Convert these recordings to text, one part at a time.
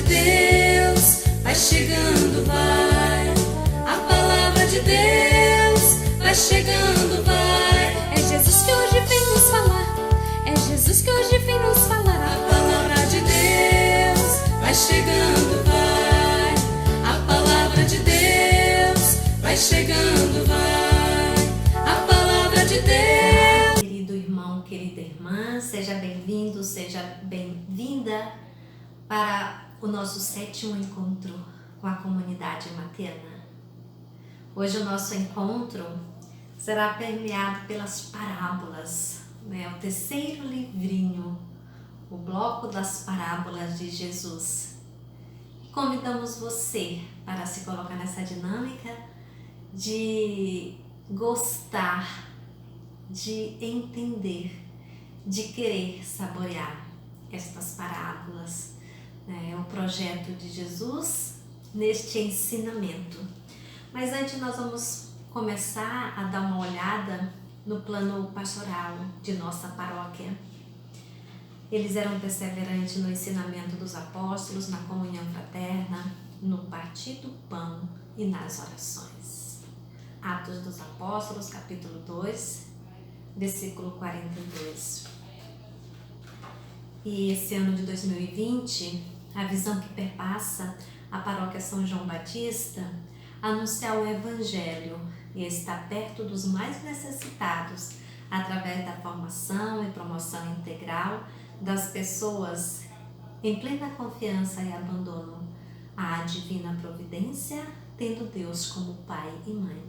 Deus vai chegando, vai. A palavra de Deus vai chegando, vai. É Jesus que hoje vem nos falar. É Jesus que hoje vem nos falar. A palavra de Deus vai chegando, vai. A palavra de Deus vai chegando, vai. A palavra de Deus. Querido irmão, querida irmã, seja bem-vindo, seja bem-vinda para o nosso 7º encontro com a comunidade Mateana. Hoje o nosso encontro será permeado pelas parábolas, o terceiro livrinho, o bloco das parábolas de Jesus. Convidamos você para se colocar nessa dinâmica de gostar, de entender, de querer saborear estas parábolas, o projeto de Jesus neste ensinamento. Mas antes nós vamos começar a dar uma olhada no plano pastoral de nossa paróquia. Eles eram perseverantes no ensinamento dos apóstolos, na comunhão fraterna, no partir do pão e nas orações. Atos dos Apóstolos, capítulo 2, versículo 42. E esse ano de 2020, a visão que perpassa a paróquia São João Batista, anunciar o Evangelho e estar perto dos mais necessitados através da formação e promoção integral das pessoas em plena confiança e abandono à divina providência, tendo Deus como pai e mãe.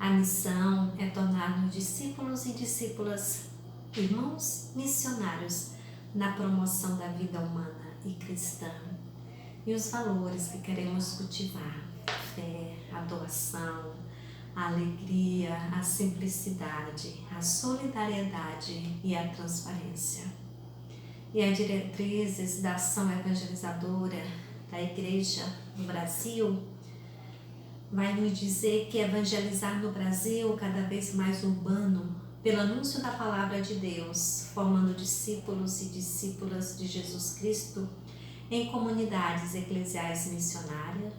A missão é tornar-nos discípulos e discípulas, irmãos missionários na promoção da vida humana e cristã e os valores que queremos cultivar: a fé, a doação, a alegria, a simplicidade, a solidariedade e a transparência. E as diretrizes da ação evangelizadora da Igreja no Brasil vai nos dizer que evangelizar no Brasil cada vez mais urbano, pelo anúncio da palavra de Deus, formando discípulos e discípulas de Jesus Cristo em comunidades eclesiais missionárias,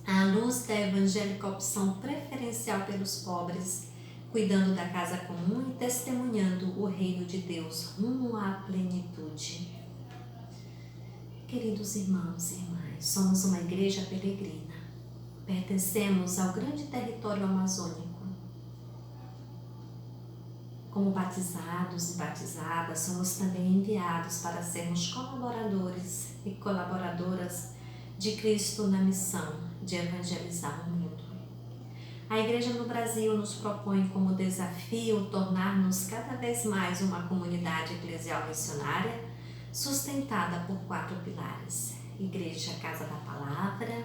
à luz da evangélica opção preferencial pelos pobres, cuidando da casa comum e testemunhando o reino de Deus rumo à plenitude. Queridos irmãos e irmãs, somos uma igreja peregrina. Pertencemos ao grande território amazônico. Como batizados e batizadas, somos também enviados para sermos colaboradores e colaboradoras de Cristo na missão de evangelizar o mundo. A Igreja no Brasil nos propõe como desafio tornar-nos cada vez mais uma comunidade eclesial missionária sustentada por 4 pilares: Igreja Casa da Palavra,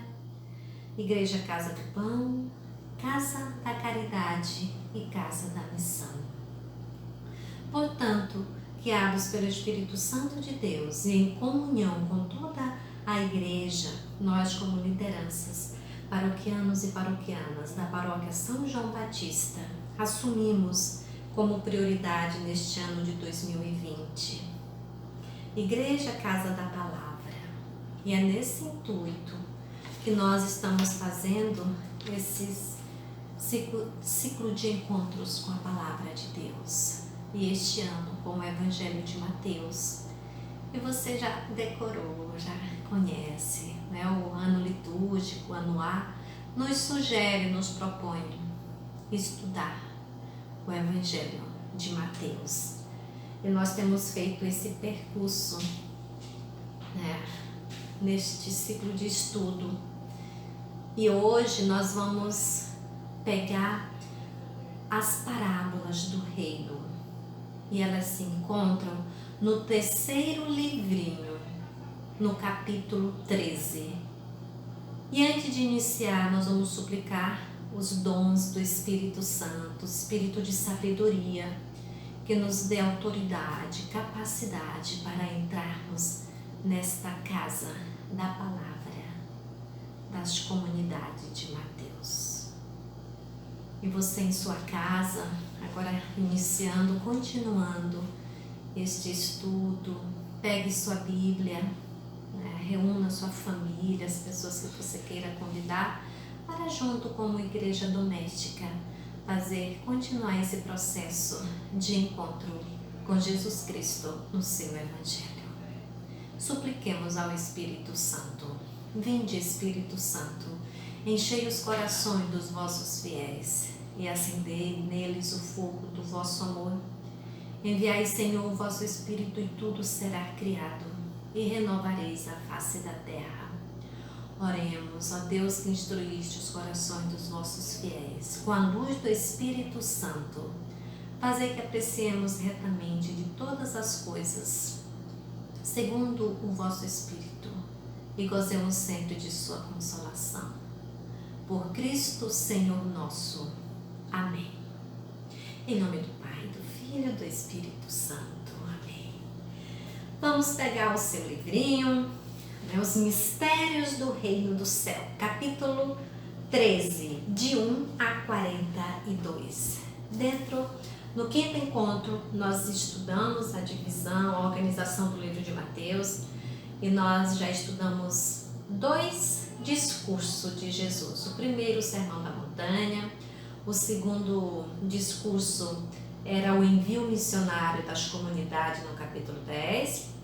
Igreja Casa do Pão, Casa da Caridade e Casa da Missão. Portanto, guiados pelo Espírito Santo de Deus e em comunhão com toda a Igreja, nós como lideranças, paroquianos e paroquianas da paróquia São João Batista, assumimos como prioridade neste ano de 2020 Igreja Casa da Palavra. E é nesse intuito que nós estamos fazendo esse ciclo de encontros com a Palavra de Deus. E este ano com o Evangelho de Mateus. E você já decorou, já conhece, o ano litúrgico, o ano A, nos sugere, nos propõe estudar o Evangelho de Mateus. E nós temos feito esse percurso, neste ciclo de estudo. E hoje nós vamos pegar as parábolas do reino. E elas se encontram no 3º livrinho, no capítulo 13. E antes de iniciar, nós vamos suplicar os dons do Espírito Santo, Espírito de sabedoria, que nos dê autoridade, capacidade para entrarmos nesta casa da palavra, das comunidades de Mateus. E você em sua casa, agora iniciando, continuando este estudo, pegue sua Bíblia né? Reúna sua família, as pessoas que você queira convidar, para junto como igreja doméstica, continuar esse processo de encontro com Jesus Cristo no seu Evangelho. Supliquemos ao Espírito Santo. Vinde, Espírito Santo, enchei os corações dos vossos fiéis e acendei neles o fogo do vosso amor. Enviai, Senhor, o vosso Espírito e tudo será criado e renovareis a face da terra. Oremos, ó Deus, que instruíste os corações dos vossos fiéis com a luz do Espírito Santo. Fazei que apreciemos retamente de todas as coisas, segundo o vosso Espírito, e gozemos sempre de sua consolação. Por Cristo, Senhor nosso. Amém. Em nome do Pai, do Filho e do Espírito Santo. Amém. Vamos pegar o seu livrinho, Os Mistérios do Reino do Céu, capítulo 13, de 1 a 42. No quinto encontro, nós estudamos a divisão, a organização do livro de Mateus, e nós já estudamos 2 discursos de Jesus. O primeiro, o Sermão da Montanha. O segundo discurso era o envio missionário das comunidades, no capítulo 10.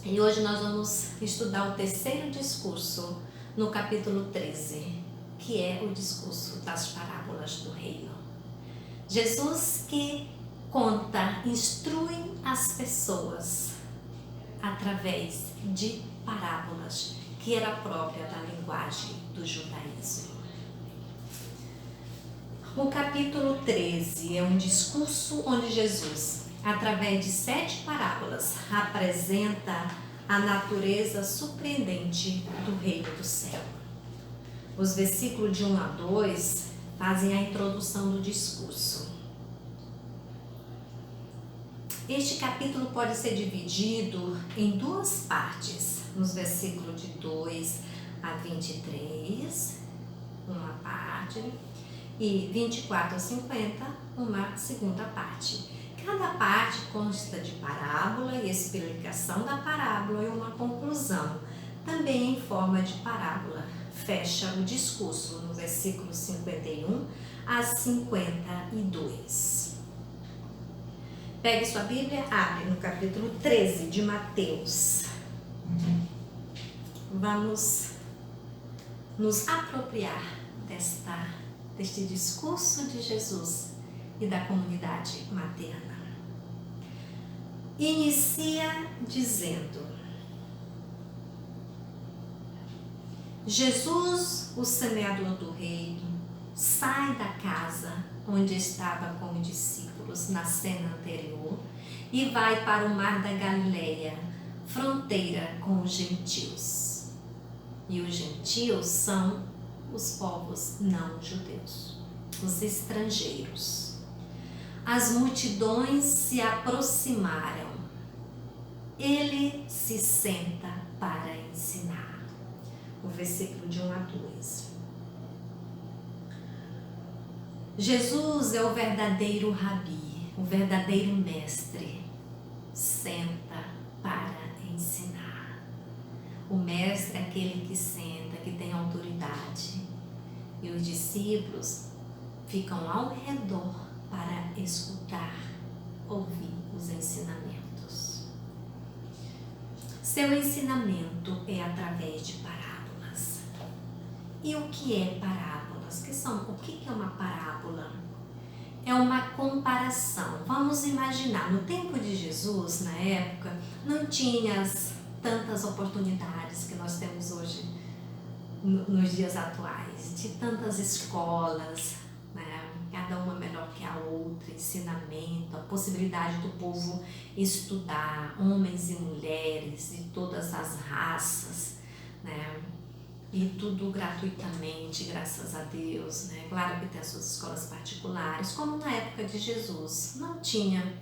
E hoje nós vamos estudar o terceiro discurso, no capítulo 13, que é o discurso das parábolas do reino. Jesus que instrui as pessoas através de parábolas, que era própria da linguagem do judaísmo. O capítulo 13 é um discurso onde Jesus, através de 7 parábolas, apresenta a natureza surpreendente do reino do céu. Os versículos de 1 a 2 fazem a introdução do discurso. Este capítulo pode ser dividido em 2 partes, nos versículos de 2 a 23, uma parte, e 24 a 50, uma segunda parte. Cada parte consta de parábola e explicação da parábola e uma conclusão, também em forma de parábola. Fecha o discurso no versículo 51 a 52. Pegue sua Bíblia, abre no capítulo 13 de Mateus. Vamos nos apropriar deste discurso de Jesus e da comunidade materna. Inicia dizendo: Jesus, o semeador do reino, sai da casa onde estava com os discípulos na cena anterior e vai para o mar da Galileia, fronteira com os gentios. E os gentios são os povos não judeus, os estrangeiros. As multidões se aproximaram. Ele se senta para ensinar. O versículo de 1 a 2. Jesus é o verdadeiro rabi, o verdadeiro mestre. Senta para ensinar. O mestre é aquele que senta, que tem autoridade. E os discípulos ficam ao redor para escutar, ouvir os ensinamentos. Seu ensinamento é através de parábolas. E o que é parábolas? O que é uma parábola? É uma comparação. Vamos imaginar, no tempo de Jesus, na época, não tinha tantas oportunidades que nós temos hoje, nos dias atuais, de tantas escolas, né? Cada uma melhor que a outra, ensinamento, a possibilidade do povo estudar, homens e mulheres de todas as raças, né? E tudo gratuitamente, graças a Deus, né? Claro que tem as suas escolas particulares, como na época de Jesus, não tinha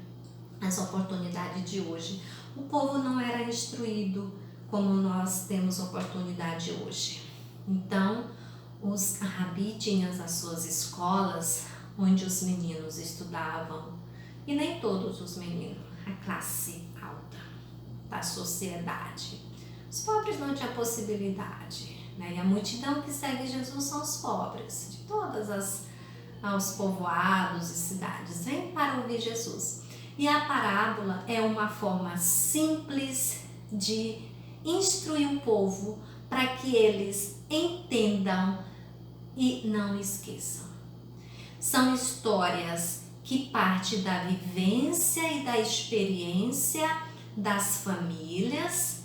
essa oportunidade de hoje. O povo não era instruído como nós temos oportunidade hoje. Então, os rabi tinham as suas escolas onde os meninos estudavam, e nem todos os meninos, a classe alta da sociedade, Os pobres não tinham possibilidade, né? E a multidão que segue Jesus são os pobres, de todas os povoados e cidades. Vem para ouvir Jesus. E a parábola é uma forma simples de instruir o povo para que eles entendam e não esqueçam. São histórias que partem da vivência e da experiência das famílias,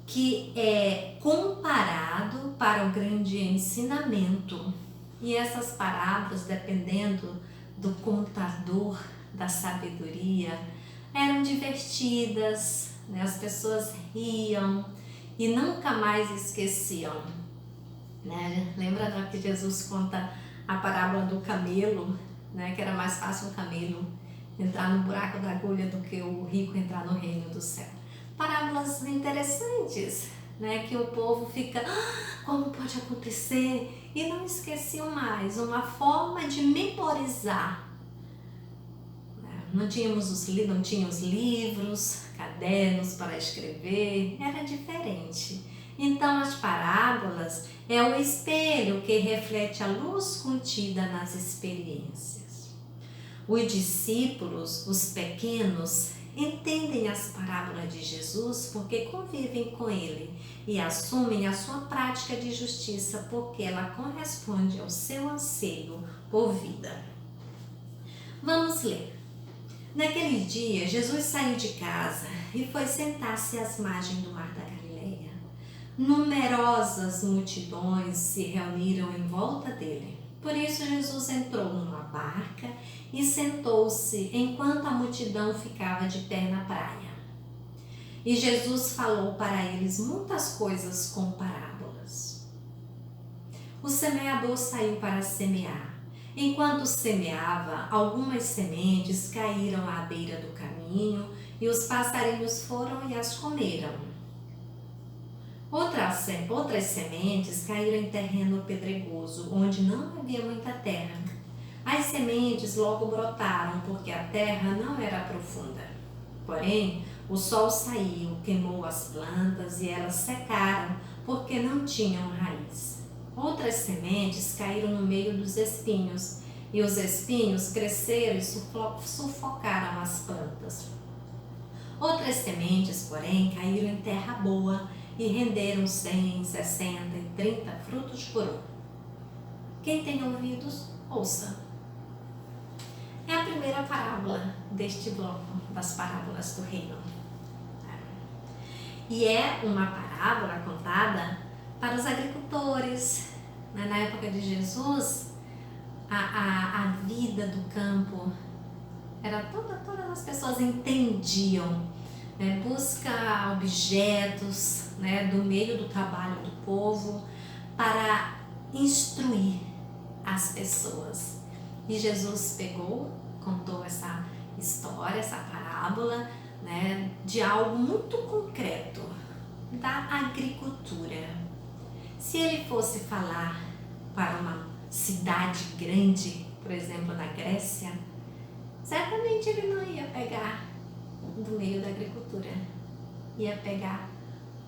que é comparado para o grande ensinamento. E essas parábolas, dependendo do contador da sabedoria, eram divertidas, né? As pessoas riam e nunca mais esqueciam, né? Lembra que Jesus conta a parábola do camelo, né? Que era mais fácil um camelo entrar no buraco da agulha do que o rico entrar no reino do céu. Parábolas interessantes, né? Que o povo fica, como pode acontecer? E não esqueciam mais, uma forma de memorizar. Não tinha os livros, cadernos para escrever, era diferente. Então as parábolas é o espelho que reflete a luz contida nas experiências. Os discípulos, os pequenos, entendem as parábolas de Jesus porque convivem com ele e assumem a sua prática de justiça porque ela corresponde ao seu anseio por vida. Vamos ler. Naquele dia, Jesus saiu de casa e foi sentar-se às margens do mar da Galileia. Numerosas multidões se reuniram em volta dele. Por isso, Jesus entrou numa barca e sentou-se enquanto a multidão ficava de pé na praia. E Jesus falou para eles muitas coisas com parábolas. O semeador saiu para semear. Enquanto semeava, algumas sementes caíram à beira do caminho e os passarinhos foram e as comeram. Outras sementes caíram em terreno pedregoso, onde não havia muita terra. As sementes logo brotaram, porque a terra não era profunda. Porém, o sol saiu, queimou as plantas e elas secaram, porque não tinham raiz. Outras sementes caíram no meio dos espinhos, e os espinhos cresceram e sufocaram as plantas. Outras sementes, porém, caíram em terra boa e renderam 100, 60 e 30 frutos por um. Quem tem ouvidos, ouça. É a primeira parábola deste bloco das parábolas do reino. E é uma parábola contada para os agricultores. Na época de Jesus, a vida do campo era todas as pessoas entendiam, né? Busca objetos, né, do meio do trabalho do povo para instruir as pessoas. E Jesus contou essa história, essa parábola, né, de algo muito concreto, da agricultura. Se ele fosse falar para uma cidade grande, por exemplo, na Grécia, certamente ele não ia pegar do meio da agricultura, ia pegar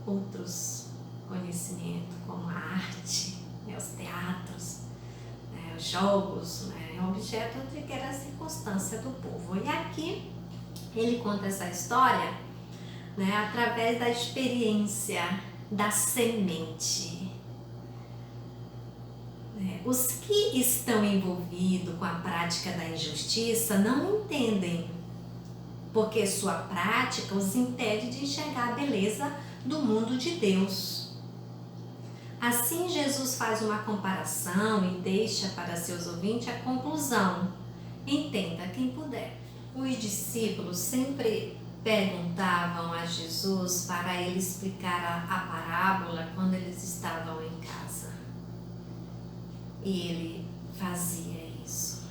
outros conhecimentos, como a arte, né, os teatros, né, os jogos, né, objeto de que era a circunstância do povo. E aqui ele conta essa história, né, através da experiência da semente. Os que estão envolvidos com a prática da injustiça não entendem, porque sua prática os impede de enxergar a beleza do mundo de Deus. Assim, Jesus faz uma comparação e deixa para seus ouvintes a conclusão. Entenda quem puder. Os discípulos sempre perguntavam a Jesus para ele explicar a parábola quando eles estavam em casa. E ele fazia isso.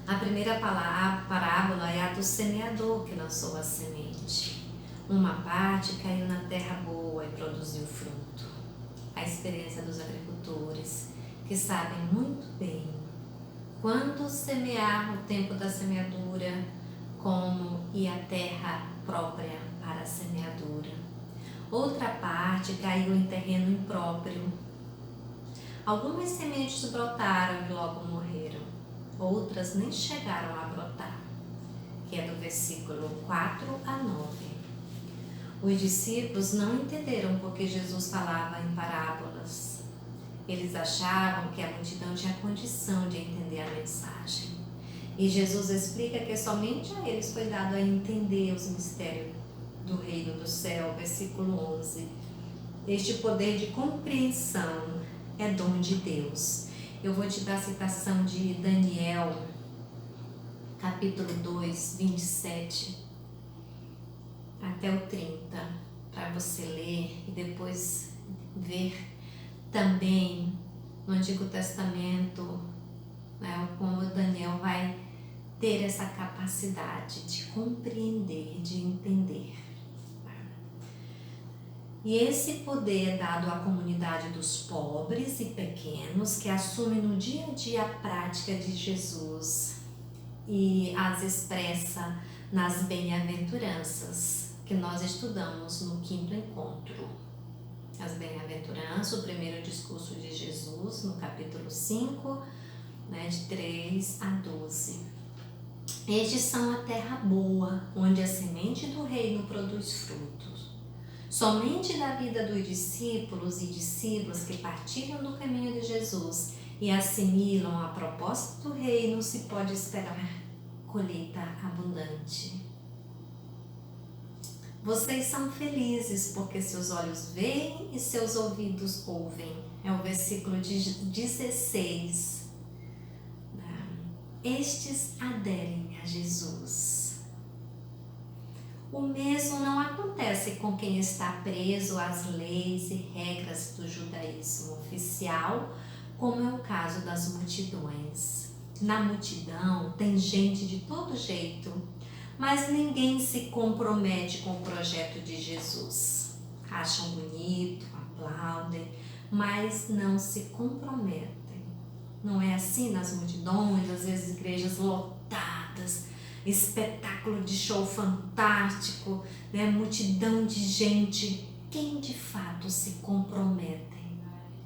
A primeira parábola é a do semeador que lançou a semente. Uma parte caiu na terra boa e produziu fruto. A experiência dos agricultores, que sabem muito bem quando semear, o tempo da semeadura, como e a terra própria para a semeadura. Outra parte caiu em terreno impróprio. Algumas sementes brotaram e logo morreram. Outras nem chegaram a brotar, que é do versículo 4 a 9. Os discípulos não entenderam porque Jesus falava em parábolas. Eles achavam que a multidão tinha condição de entender a mensagem. E Jesus explica que somente a eles foi dado a entender os mistérios do reino do céu, versículo 11. Este poder de compreensão é dom de Deus. Eu vou te dar a citação de Daniel, capítulo 2, 27 até o 30, para você ler e depois ver também no Antigo Testamento, né, como Daniel vai ter essa capacidade de compreender, de entender. E esse poder é dado à comunidade dos pobres e pequenos que assumem no dia a dia a prática de Jesus e as expressa nas bem-aventuranças que nós estudamos no 5º encontro. As bem-aventuranças, o primeiro discurso de Jesus, no capítulo 5, né, de 3 a 12. Estes são a terra boa, onde a semente do reino produz frutos. Somente da vida dos discípulos e discípulas que partilham do caminho de Jesus e assimilam a proposta do reino se pode esperar colheita abundante. Vocês são felizes porque seus olhos veem e seus ouvidos ouvem. É o versículo 16. Estes aderem a Jesus. O mesmo não acontece com quem está preso às leis e regras do judaísmo oficial, como é o caso das multidões. Na multidão tem gente de todo jeito, mas ninguém se compromete com o projeto de Jesus. Acham bonito, aplaudem, mas não se comprometem. Não é assim nas multidões, às vezes igrejas lotadas, espetáculo de show fantástico, né? Multidão de gente. Quem de fato se comprometem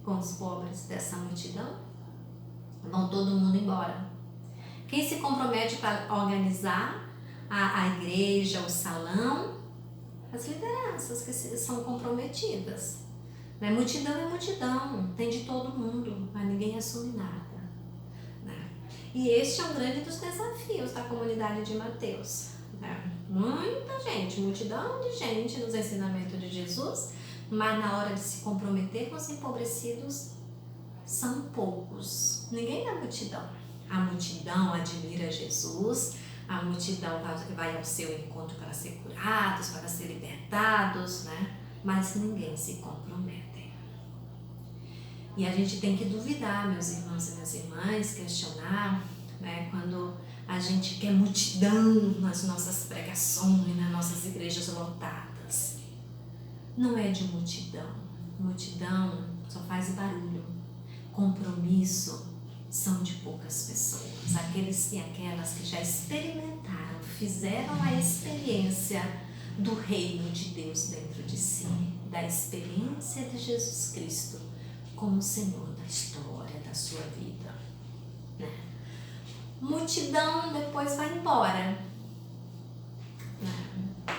com os pobres dessa multidão? Vão todo mundo embora. Quem se compromete para organizar a igreja, o salão? As lideranças que são comprometidas. Né? Multidão é multidão, tem de todo mundo, mas ninguém assume nada. Né? E este é um grande dos desafios da comunidade de Mateus. Né? Muita gente, multidão de gente nos ensinamentos de Jesus, mas na hora de se comprometer com os empobrecidos, são poucos. Ninguém na multidão. A multidão admira Jesus, a multidão vai ao seu encontro para ser curados, para ser libertados, né? Mas ninguém se compromete. E a gente tem que duvidar, meus irmãos e minhas irmãs, questionar, né? Quando a gente quer multidão nas nossas pregações, nas nossas igrejas lotadas. Não é de multidão. Multidão só faz barulho. Compromisso são de poucas pessoas, aqueles e aquelas que já experimentaram, fizeram a experiência do reino de Deus dentro de si, da experiência de Jesus Cristo como Senhor da história da sua vida. Né? Multidão depois vai embora. Né?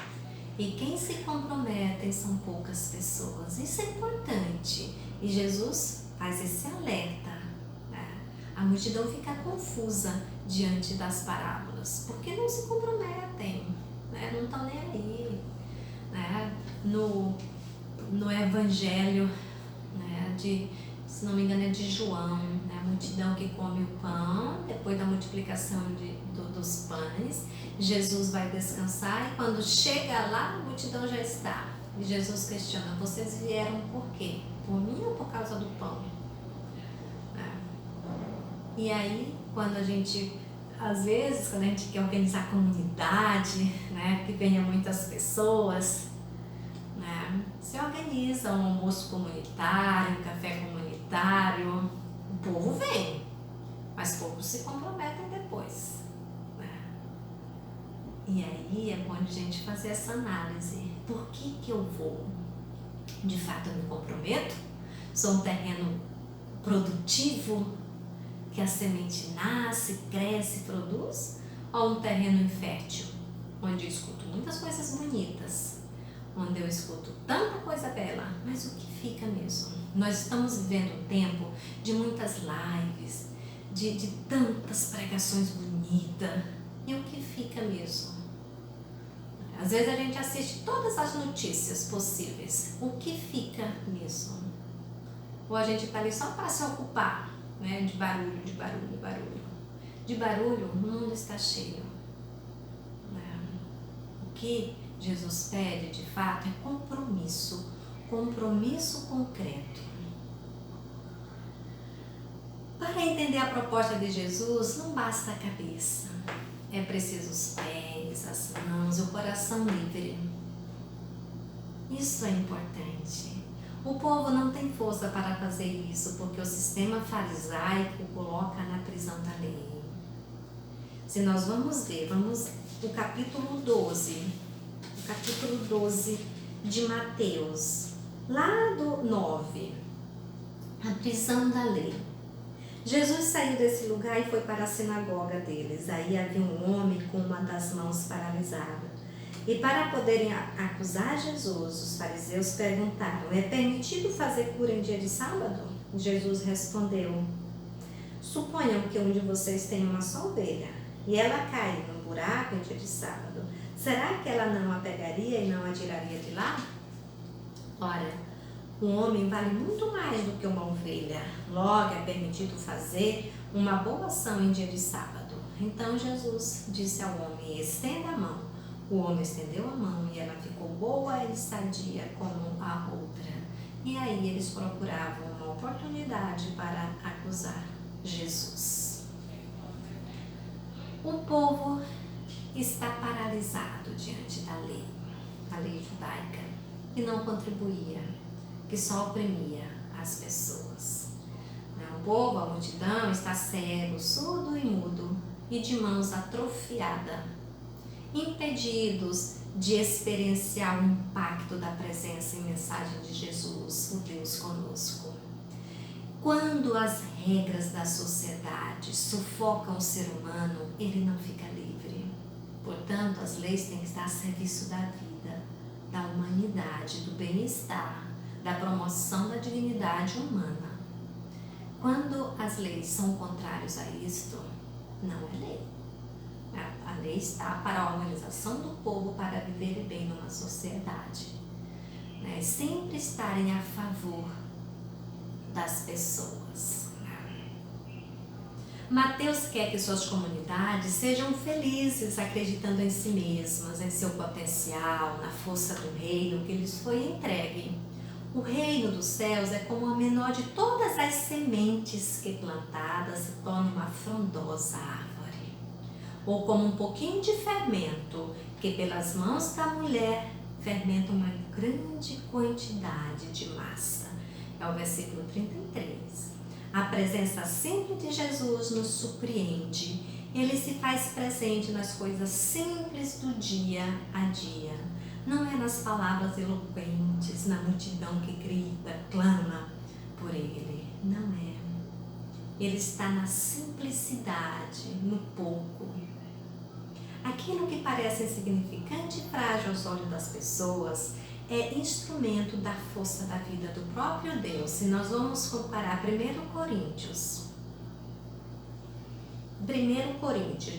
E quem se compromete são poucas pessoas. Isso é importante. E Jesus faz esse alerta. A multidão fica confusa diante das parábolas, porque não se comprometem, né? Não estão nem aí. Né? No Evangelho, né? Se não me engano é de João, né? A multidão que come o pão, depois da multiplicação dos pães, Jesus vai descansar e quando chega lá, a multidão já está. E Jesus questiona, vocês vieram por quê? Por mim ou por causa do pão? E aí, quando a gente, às vezes, quando a gente quer organizar a comunidade, né, que venha muitas pessoas, né, se organiza um almoço comunitário, um café comunitário, o povo vem, mas poucos se comprometem depois. Né? E aí é bom a gente fazer essa análise. Por que eu vou? De fato eu me comprometo? Sou um terreno produtivo, que a semente nasce, cresce, produz? Ou um terreno infértil, onde eu escuto muitas coisas bonitas, onde eu escuto tanta coisa bela, mas o que fica mesmo? Nós estamos vivendo um tempo de muitas lives, de tantas pregações bonitas, e o que fica mesmo? Às vezes a gente assiste todas as notícias possíveis, o que fica mesmo? Ou a gente está ali só para se ocupar, né? De barulho, de barulho, de barulho. De barulho, o mundo está cheio. O que Jesus pede, de fato, é compromisso. Compromisso concreto. Para entender a proposta de Jesus, não basta a cabeça. É preciso os pés, as mãos, o coração livre. Isso é importante. O povo não tem força para fazer isso, porque o sistema farisaico coloca na prisão da lei. Se nós vamos ver, o capítulo 12 de Mateus, lá do 9, a prisão da lei. Jesus saiu desse lugar e foi para a sinagoga deles. Aí havia um homem com uma das mãos paralisada. E para poderem acusar Jesus, os fariseus perguntaram: é permitido fazer cura em dia de sábado? Jesus respondeu: suponham que um de vocês tem uma só ovelha e ela cai num buraco em dia de sábado. Será que ela não a pegaria e não a tiraria de lá? Ora, um homem vale muito mais do que uma ovelha. Logo é permitido fazer uma boa ação em dia de sábado. Então Jesus disse ao homem: estenda a mão. O homem estendeu a mão e ela ficou boa e sadia como a outra. E aí eles procuravam uma oportunidade para acusar Jesus. O povo está paralisado diante da lei, a lei judaica, que não contribuía, que só oprimia as pessoas. O povo, a multidão, está cego, surdo e mudo e de mãos atrofiadas, impedidos de experienciar o impacto da presença e mensagem de Jesus, o Deus conosco. Quando as regras da sociedade sufocam o ser humano, ele não fica livre. Portanto, as leis têm que estar a serviço da vida, da humanidade, do bem-estar, da promoção da dignidade humana. Quando as leis são contrárias a isto, não é lei. A lei está para a organização do povo para viver bem numa sociedade. Sempre estarem a favor das pessoas. Mateus quer que suas comunidades sejam felizes, acreditando em si mesmas, em seu potencial, na força do reino que lhes foi entregue. O reino dos céus é como a menor de todas as sementes que plantadas se torna uma frondosa árvore, ou como um pouquinho de fermento que pelas mãos da mulher fermenta uma grande quantidade de massa. É o versículo 33. A presença sempre de Jesus nos surpreende. Ele se faz presente nas coisas simples do dia a dia. Não é nas palavras eloquentes, na multidão que grita, clama por Ele. Não é. Ele está na simplicidade, no pouco. Aquilo que parece insignificante e frágil aos olhos das pessoas é instrumento da força da vida do próprio Deus. Se nós vamos comparar 1 Coríntios,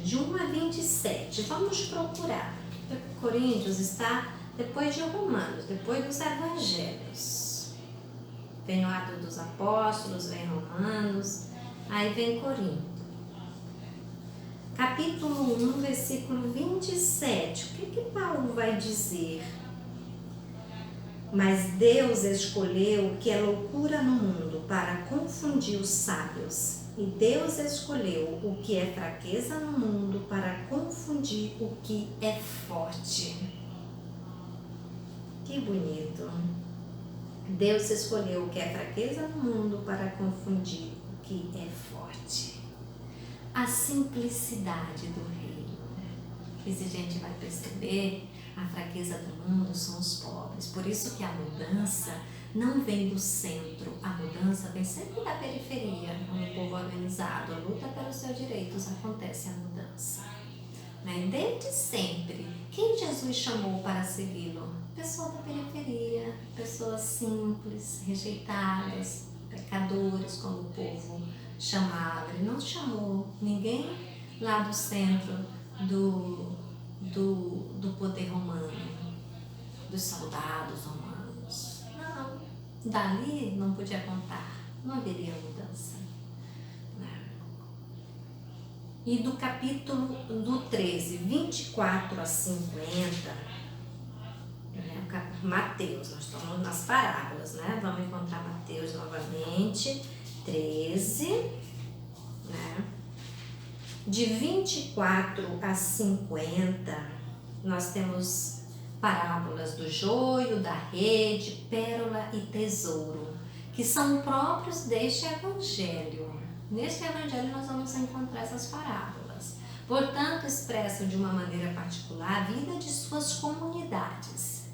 de 1 a 27, vamos procurar. 1 Coríntios está depois de Romanos, depois dos Evangelhos. Vem o Atos dos Apóstolos, vem Romanos, aí vem Coríntios. Capítulo 1, versículo 27, o que Paulo vai dizer? Mas Deus escolheu o que é loucura no mundo para confundir os sábios. E Deus escolheu o que é fraqueza no mundo para confundir o que é forte. Que bonito! Deus escolheu o que é fraqueza no mundo para confundir o que é forte. A simplicidade do reino. que se a gente vai perceber, a fraqueza do mundo são os pobres. Por isso que a mudança não vem do centro, a mudança vem sempre da periferia. Um povo organizado, a luta pelos seus direitos, acontece a mudança. Desde sempre, quem Jesus chamou para segui-lo? Pessoas da periferia, pessoas simples, rejeitadas, pecadores, como o povo chamava. Ele não chamou ninguém lá do centro do poder romano, dos soldados romanos. Não, dali não podia contar, não haveria mudança. E do capítulo do 13, 24 a 50, Mateus, nós estamos nas parábolas, Vamos encontrar Mateus novamente, 13, De 24 a 50, nós temos parábolas do joio, da rede, pérola e tesouro, que são próprios deste evangelho. Neste evangelho nós vamos encontrar essas parábolas. Portanto, expressam de uma maneira particular a vida de suas comunidades.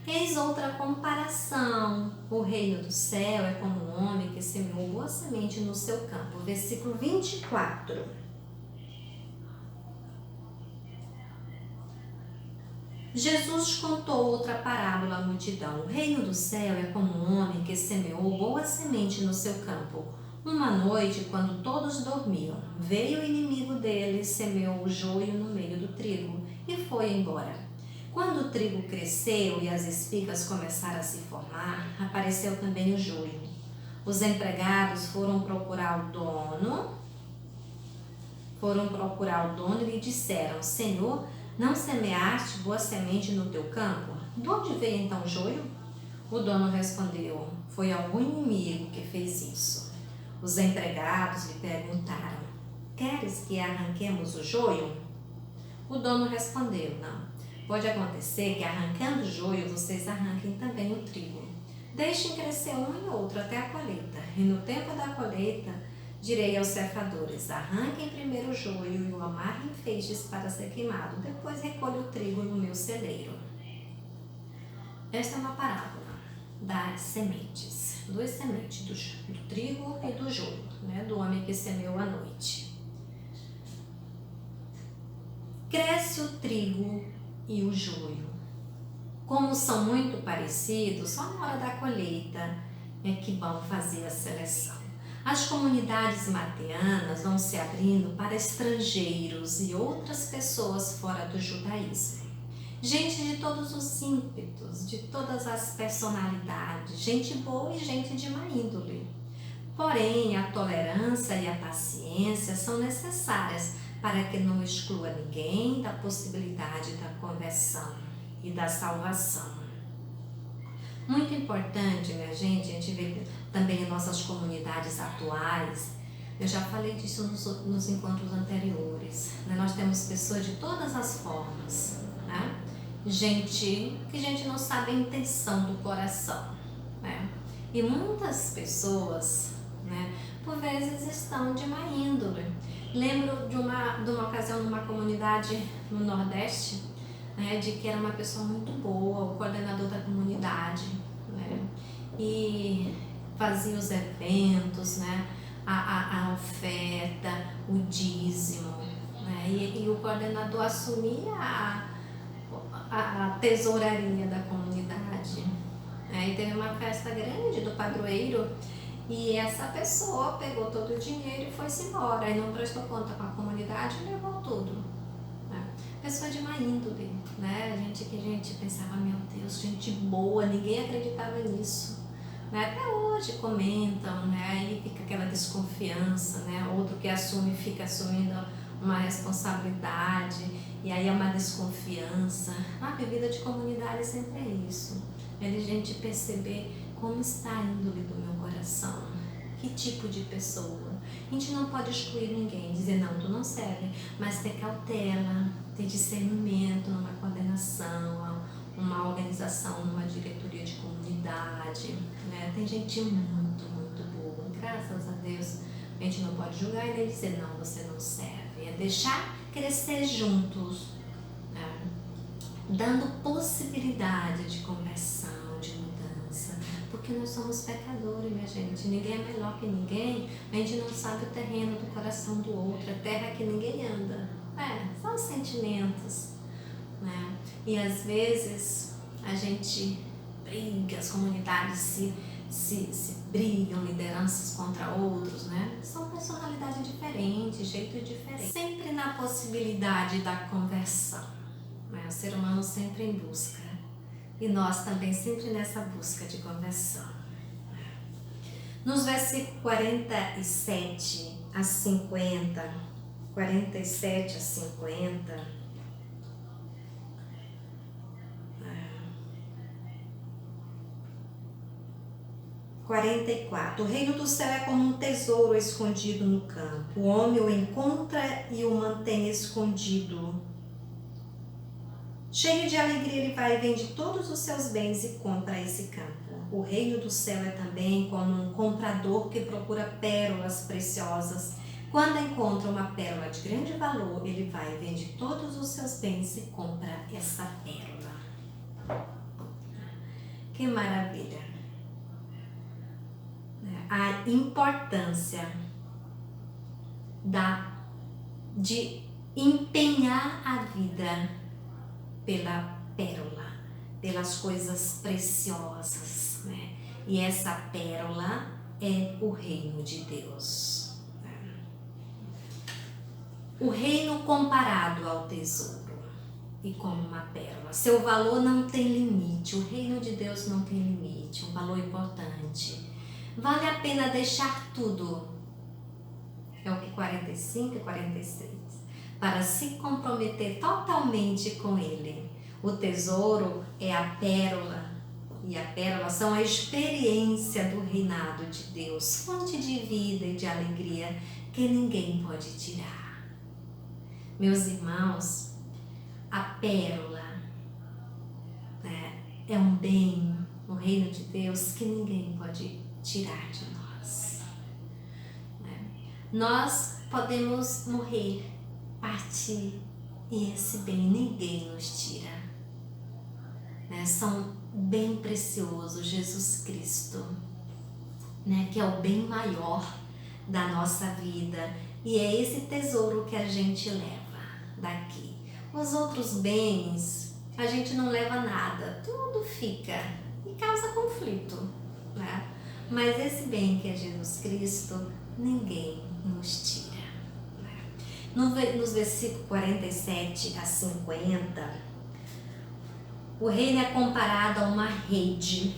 Eis outra comparação. O reino do céu é como um homem que semeou boa semente no seu campo. Versículo 24. Jesus contou outra parábola à multidão. O reino do céu é como um homem que semeou boa semente no seu campo. Uma noite, quando todos dormiam, veio o inimigo dele, semeou o joio no meio do trigo e foi embora. Quando o trigo cresceu e as espigas começaram a se formar, apareceu também o joio. Os empregados foram procurar o dono e lhe disseram: Senhor, não semeaste boa semente no teu campo? De onde veio então o joio? O dono respondeu: Foi algum inimigo que fez isso. Os empregados lhe perguntaram: Queres que arranquemos o joio? O dono respondeu: Não. Pode acontecer que arrancando o joio vocês arranquem também o trigo. Deixem crescer um e outro até a colheita. E no tempo da colheita direi aos ceifadores: Arranquem primeiro o joio e o amarrem em feixes para ser queimado. Depois recolho o trigo no meu celeiro. Esta é uma parábola das sementes. Duas sementes, do trigo e do joio, do homem que semeou à noite. Cresce o trigo e o joio. Como são muito parecidos, só na hora da colheita é que vão fazer a seleção. As comunidades mateanas vão se abrindo para estrangeiros e outras pessoas fora do judaísmo. Gente de todos os ímpetos, de todas as personalidades, gente boa e gente de má índole. Porém, a tolerância e a paciência são necessárias para que não exclua ninguém da possibilidade da conversão e da salvação. Muito importante, minha gente, a gente vê também em nossas comunidades atuais. Eu já falei disso nos encontros anteriores. Nós temos pessoas de todas as formas, Gente que a gente não sabe a intenção do coração, E muitas pessoas, por vezes estão de má índole. Lembro de uma ocasião numa comunidade no Nordeste, de que era uma pessoa muito boa, o coordenador da comunidade, e fazia os eventos, a oferta, o dízimo, e o coordenador assumia a tesouraria da comunidade. E teve uma festa grande do padroeiro e essa pessoa pegou todo o dinheiro e foi-se embora e não prestou conta com a comunidade e levou tudo. Pessoa de má índole, gente que a gente pensava: meu Deus, gente boa, ninguém acreditava nisso. Até hoje comentam, e fica aquela desconfiança, outro que assume fica assumindo uma responsabilidade e aí é uma desconfiança. A vida de comunidade sempre é isso, é de gente perceber como está a índole do meu coração, que tipo de pessoa. A gente não pode excluir ninguém, dizer não, tu não serve, mas ter cautela, ter discernimento numa coordenação, uma organização, numa diretoria de comunidade, Tem gente muito, muito boa, graças a Deus. A gente não pode julgar e nem dizer não, você não serve. É deixar crescer juntos dando possibilidade de conversão, de mudança, porque nós somos pecadores, minha gente. Ninguém é melhor que ninguém, a gente não sabe o terreno do coração do outro, a terra que ninguém anda. São os sentimentos, né? E às vezes a gente briga, as comunidades se brigam, lideranças contra outros, né? São personalidades diferentes, jeitos diferentes. Sempre na possibilidade da conversão, né? O ser humano sempre em busca. E nós também sempre nessa busca de conversão. Nos versículos 47 a 50, 47 a 50, 44. O reino do céu é como um tesouro escondido no campo. O homem o encontra e o mantém escondido. Cheio de alegria, ele vai e vende todos os seus bens e compra esse campo. O reino do céu é também como um comprador que procura pérolas preciosas. Quando encontra uma pérola de grande valor, ele vai e vende todos os seus bens e compra essa pérola. Que maravilha! A importância de empenhar a vida pela pérola, pelas coisas preciosas, né? E essa pérola é o reino de Deus. O reino comparado ao tesouro e como uma pérola. Seu valor não tem limite, o reino de Deus não tem limite, um valor importante. Vale a pena deixar tudo, é o que 45 e 46, para se comprometer totalmente com Ele. O tesouro é a pérola, e a pérola são a experiência do reinado de Deus, fonte de vida e de alegria que ninguém pode tirar. Meus irmãos, a pérola, né, é um bem, um reino de Deus que ninguém pode tirar de nós. Nós podemos morrer, partir, e esse bem ninguém nos tira. São bem precioso, Jesus Cristo, que é o bem maior da nossa vida, e é esse tesouro que a gente leva daqui. Os outros bens, a gente não leva nada, tudo fica e causa conflito, né? Mas esse bem que é Jesus Cristo, ninguém nos tira. Nos versículos 47 a 50, o reino é comparado a uma rede.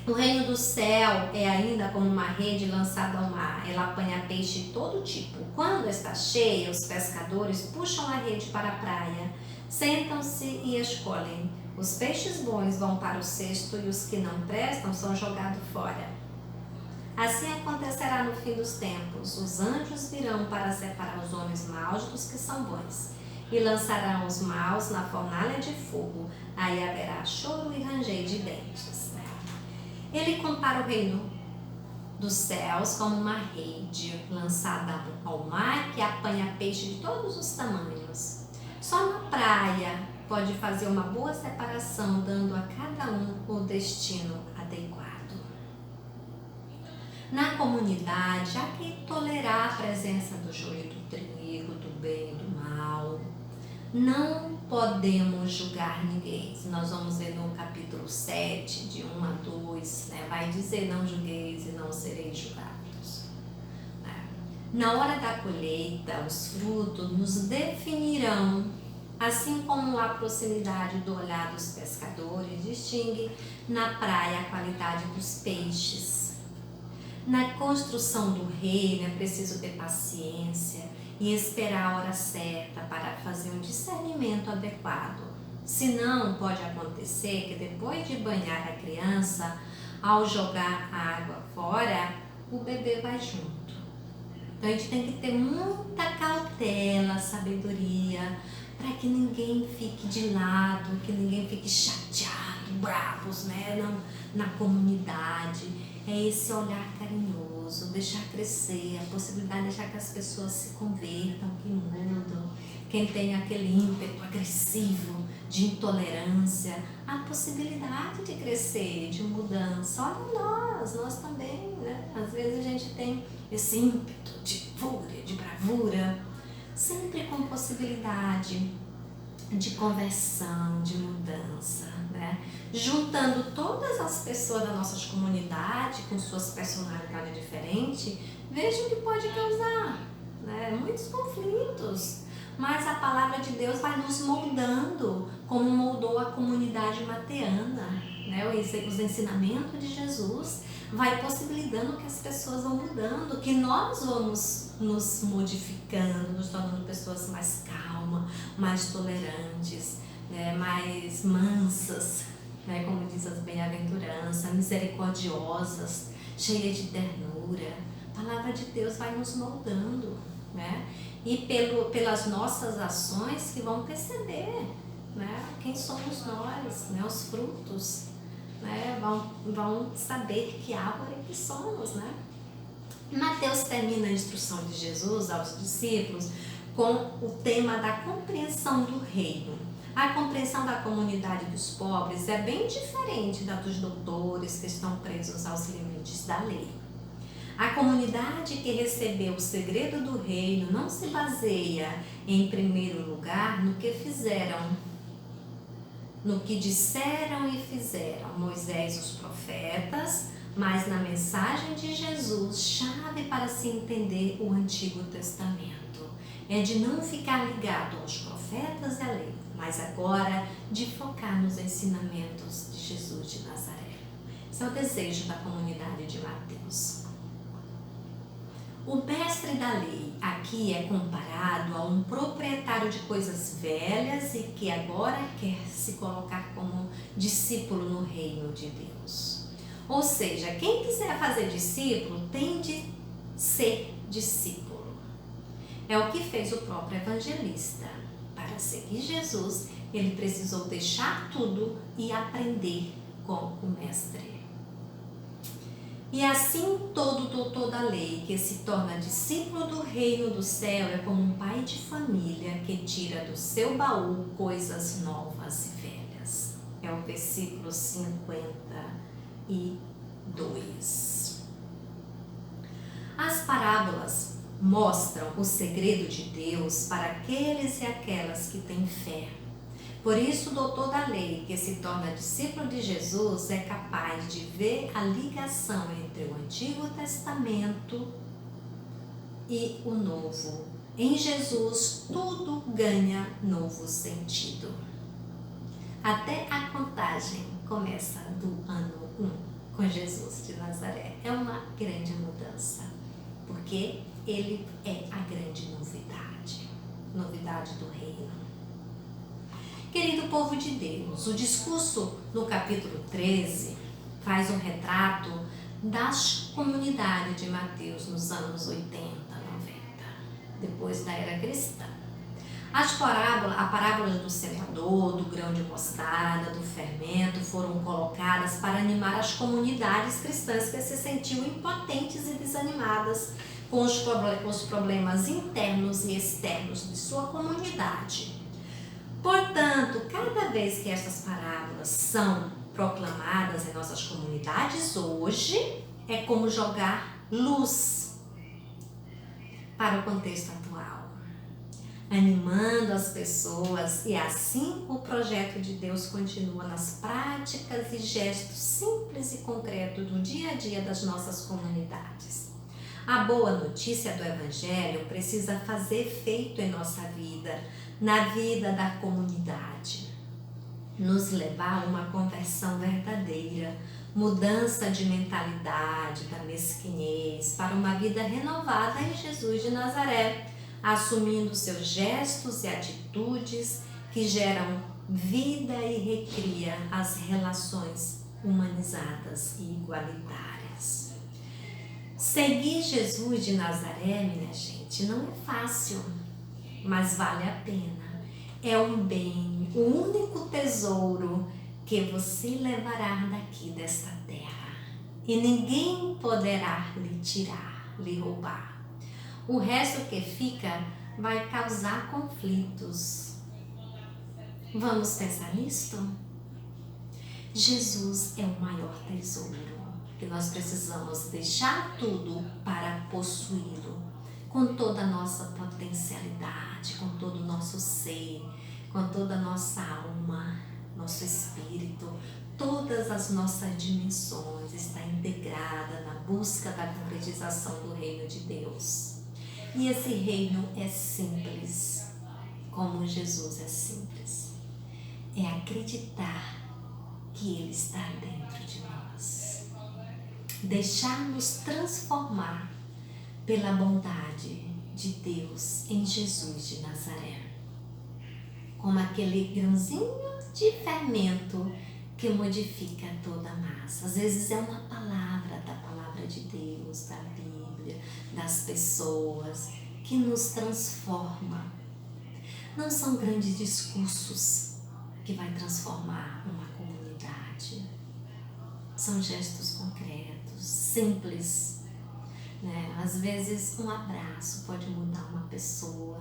O reino do céu é ainda como uma rede lançada ao mar. Ela apanha peixe de todo tipo. Quando está cheia, os pescadores puxam a rede para a praia, sentam-se e escolhem. Os peixes bons vão para o cesto e os que não prestam são jogados fora. Assim acontecerá no fim dos tempos. Os anjos virão para separar os homens maus dos que são bons e lançarão os maus na fornalha de fogo. Aí haverá choro e ranger de dentes. Ele compara o reino dos céus como uma rede lançada ao mar que apanha peixe de todos os tamanhos. Só na praia pode fazer uma boa separação, dando a cada um o destino adequado. Na comunidade, há que tolerar a presença do joio e do trigo, do bem e do mal. Não podemos julgar ninguém. Nós vamos ver no capítulo 7, de 1 a 2, vai dizer: não julgueis e não sereis julgados. Na hora da colheita, os frutos nos definirão, assim como a proximidade do olhar dos pescadores distingue na praia a qualidade dos peixes. Na construção do reino é preciso ter paciência e esperar a hora certa para fazer um discernimento adequado. Senão, pode acontecer que depois de banhar a criança, ao jogar a água fora, o bebê vai junto. Então a gente tem que ter muita cautela, sabedoria, para que ninguém fique de lado, que ninguém fique chateado, bravos, na comunidade. É esse olhar carinhoso, deixar crescer, a possibilidade de deixar que as pessoas se convertam, que mudam. Quem tem aquele ímpeto agressivo de intolerância, há possibilidade de crescer, de mudança. Olha nós também, né? Às vezes a gente tem esse ímpeto de fúria, de bravura, sempre com possibilidade de conversão, de mudança, né? Juntando todas as pessoas da nossa comunidade com suas personalidades diferentes, veja o que pode causar, né? Muitos conflitos. Mas a palavra de Deus vai nos moldando, como moldou a comunidade mateana, né? Os ensinamentos de Jesus vai possibilitando que as pessoas vão mudando, que nós vamos nos modificando, nos tornando pessoas mais calmas, mais tolerantes, né? Mais mansas, né? Como diz as bem-aventuranças, misericordiosas, cheias de ternura. A palavra de Deus vai nos moldando, né? E pelas nossas ações que vão perceber, né? Quem somos nós, né? Os frutos, né? Vão saber que árvore que somos, né? Mateus termina a instrução de Jesus aos discípulos com o tema da compreensão do reino. A compreensão da comunidade dos pobres é bem diferente da dos doutores que estão presos aos limites da lei. A comunidade que recebeu o segredo do reino não se baseia, em primeiro lugar, no que fizeram, no que disseram e fizeram Moisés e os profetas, mas na mensagem de Jesus, chave para se entender o Antigo Testamento. É de não ficar ligado aos profetas e à lei, mas agora de focar nos ensinamentos de Jesus de Nazaré. Esse é o desejo da comunidade de Mateus. O mestre da lei aqui é comparado a um proprietário de coisas velhas e que agora quer se colocar como discípulo no reino de Deus. Ou seja, quem quiser fazer discípulo tem de ser discípulo. É o que fez o próprio evangelista. Para seguir Jesus, ele precisou deixar tudo e aprender com o mestre. E assim todo doutor da lei que se torna discípulo do reino do céu é como um pai de família que tira do seu baú coisas novas e velhas. É o versículo 52. As parábolas mostram o segredo de Deus para aqueles e aquelas que têm fé. Por isso, o doutor da lei, que se torna discípulo de Jesus, é capaz de ver a ligação entre o Antigo Testamento e o Novo. Em Jesus, tudo ganha novo sentido. Até a contagem começa do ano 1, com Jesus de Nazaré. É uma grande mudança, porque ele é a grande novidade do reino. Querido povo de Deus, o discurso no capítulo 13 faz um retrato das comunidades de Mateus nos anos 80, 90, depois da era cristã. A parábola do semeador, do grão de mostarda, do fermento foram colocadas para animar as comunidades cristãs que se sentiam impotentes e desanimadas com os problemas internos e externos de sua comunidade. Portanto, cada vez que estas parábolas são proclamadas em nossas comunidades hoje, é como jogar luz para o contexto atual, animando as pessoas, e assim o projeto de Deus continua nas práticas e gestos simples e concretos do dia a dia das nossas comunidades. A boa notícia do Evangelho precisa fazer efeito em nossa vida, na vida da comunidade, nos levar a uma conversão verdadeira, mudança de mentalidade, da mesquinhez, para uma vida renovada em Jesus de Nazaré, assumindo seus gestos e atitudes que geram vida e recria as relações humanizadas e igualitárias. Seguir Jesus de Nazaré, minha gente, não é fácil, mas vale a pena. É um bem, o único tesouro que você levará daqui desta terra, e ninguém poderá lhe tirar, lhe roubar. O resto que fica vai causar conflitos, Vamos pensar nisto? Jesus é o maior tesouro que nós precisamos deixar tudo para possuí-lo, com toda a nossa potencialidade, com todo o nosso ser, com toda a nossa alma, nosso espírito, todas as nossas dimensões está integrada na busca da concretização do reino de Deus. E esse reino é simples, como Jesus é simples. É acreditar que Ele está dentro de nós. Deixar-nos transformar pela bondade de Deus em Jesus de Nazaré. Como aquele grãozinho de fermento que modifica toda a massa. Às vezes é uma palavra da palavra de Deus, da Bíblia, das pessoas, que nos transforma. Não são grandes discursos que vai transformar uma comunidade. São gestos concretos, simples, né? Às vezes um abraço pode mudar uma pessoa,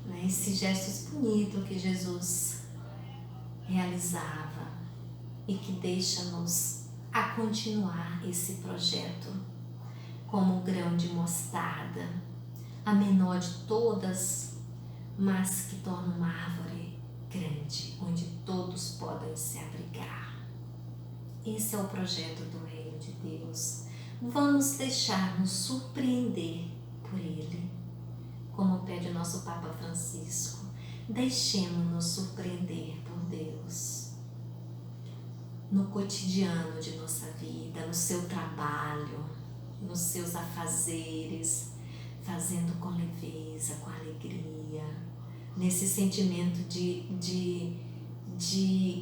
né? Esses gestos bonitos que Jesus realizava e que deixa-nos a continuar esse projeto como o grão de mostarda, a menor de todas, mas que torna uma árvore grande, onde todos podem se abrigar. Esse é o projeto do reino de Deus. Vamos deixar-nos surpreender por Ele, como pede o nosso Papa Francisco. Deixemos-nos surpreender por Deus no cotidiano de nossa vida, no seu trabalho, nos seus afazeres, fazendo com leveza, com alegria, nesse sentimento de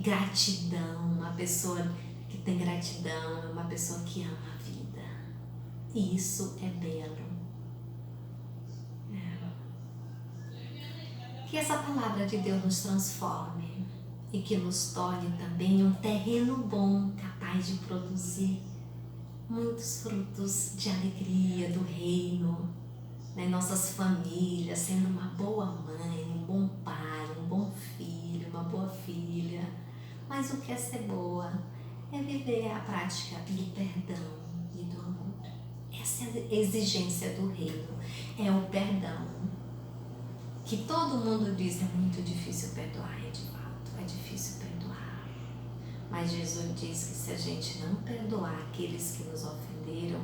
gratidão. Uma pessoa que tem gratidão é uma pessoa que ama a vida, e isso é belo. Que essa palavra de Deus nos transforme e que nos torne também um terreno bom, capaz de produzir muitos frutos de alegria do reino, né? Nossas famílias, sendo uma boa mãe, um bom pai, um bom filho, uma boa filha. Mas o que é ser boa é viver a prática do perdão e do amor. Essa é a exigência do reino, é o perdão. Que todo mundo diz, é muito difícil perdoar, é de fato, é difícil perdoar. Mas Jesus diz que se a gente não perdoar aqueles que nos ofenderam,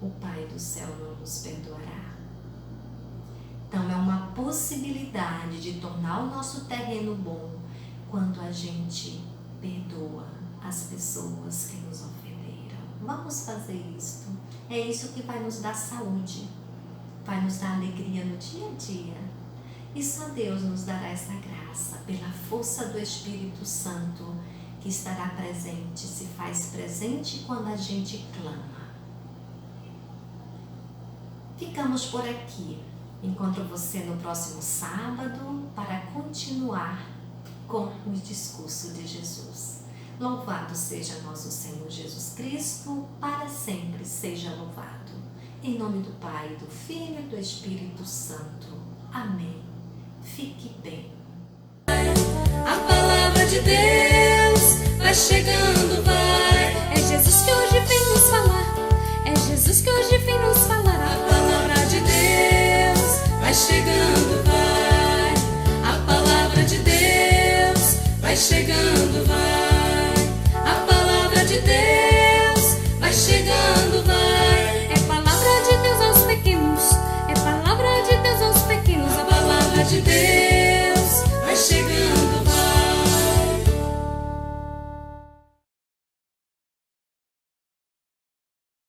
o Pai do céu não nos perdoará. Então é uma possibilidade de tornar o nosso terreno bom quando a gente perdoa as pessoas que nos ofenderam. Vamos fazer isso. É isso que vai nos dar saúde, vai nos dar alegria no dia a dia. E só Deus nos dará essa graça, pela força do Espírito Santo, que estará presente, se faz presente quando a gente clama. Ficamos por aqui. Encontro você no próximo sábado para continuar com o discurso de Jesus. Louvado seja nosso Senhor Jesus Cristo, para sempre seja louvado. Em nome do Pai, do Filho e do Espírito Santo. Amém. Fique bem. A palavra de Deus vai chegando, vai. É Jesus que hoje vem nos falar. É Jesus que hoje vem nos falar. A palavra de Deus vai chegando, vai. A palavra de Deus vai chegando, vai. A palavra de Deus vai chegando, vai. É palavra de Deus aos pequenos. É palavra de Deus aos pequenos. A palavra de Deus